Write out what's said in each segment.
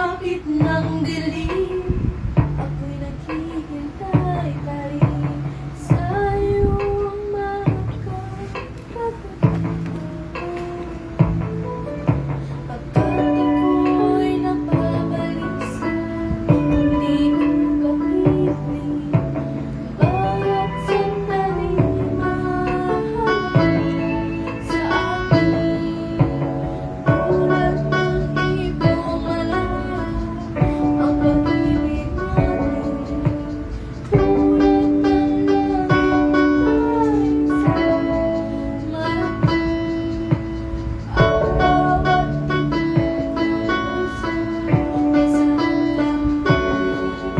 kapit ng dilim, ako'y naghihintay pa rin sa iyong pagkat ako'y napabalisa, hindi ko kapiling bawat sandali mahal sa akin. Tulad ng ibong malaya ang pag-ibig natin, tulad ng langit na malaki. Ang bawat tibok ng puso ay sarap lang din,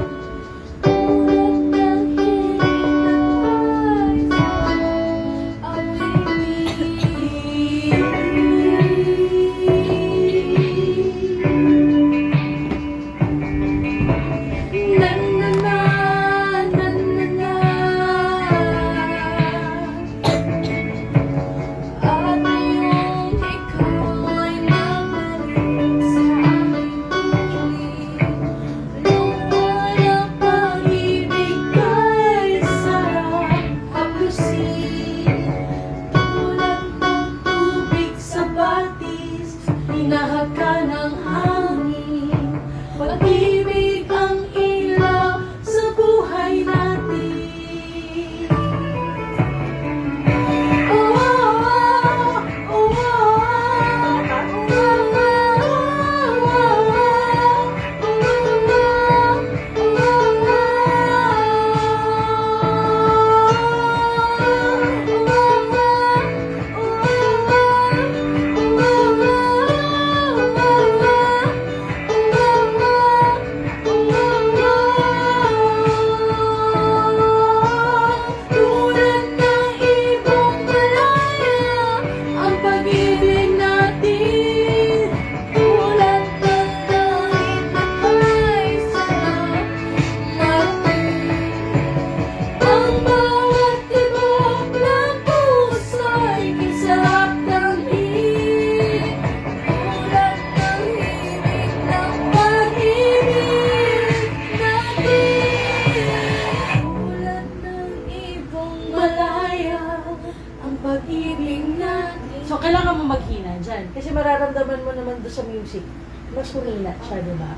tulad ng hiling na na na na na na na. At ngayong ikaw ay nabalik sa aking piling, luha ng pag-ibig kay sarap haplusin, tulad ng tubig sa batis, hinahaka ng hangin. Pag-ibig ang ilaw sa buhay natin. Oh, oh, oh, tulad ng ibong malaya ang pag-ibig natin, tulad ng langit na may sarap natin. Ang bawat tibok ng puso ay kisarap damhin, tulad ng himig ng pag-ibig natin. Tulad ng ibong malaya ang pag-ibig natin. So, kailangan mo maghina dyan. Kasi mararamdaman mo naman doon sa music, mas humina siya, di ba?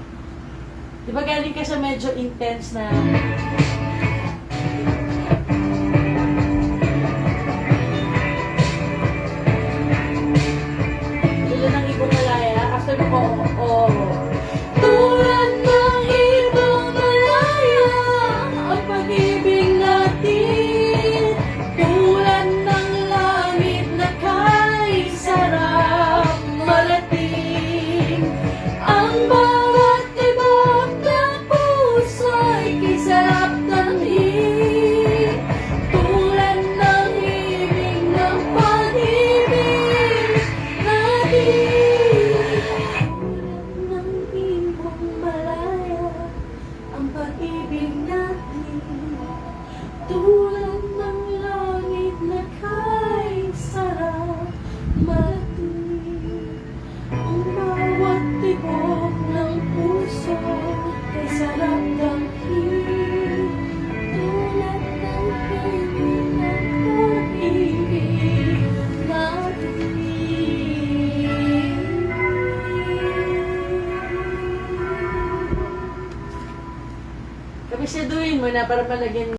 Di ba galing ka sa medyo intense na... Tulad ng ibong malaya, after mo ko, Tulad ng ibong malaya ang pag-ibig natin, tulad ng langit na kay sarap marating. Ang bawat tibok ng puso ay kisarap damhin, tulad ng himig ng pag-ibig natin. Tulad ng ibong malaya ang pag-ibig natin, tulad ng langit na kay sarap marating. Ang bawat tibok ng puso ay sarap damhin, tulad ng himig ng pag-ibig natin. kabisyaduhin mo na para palagyan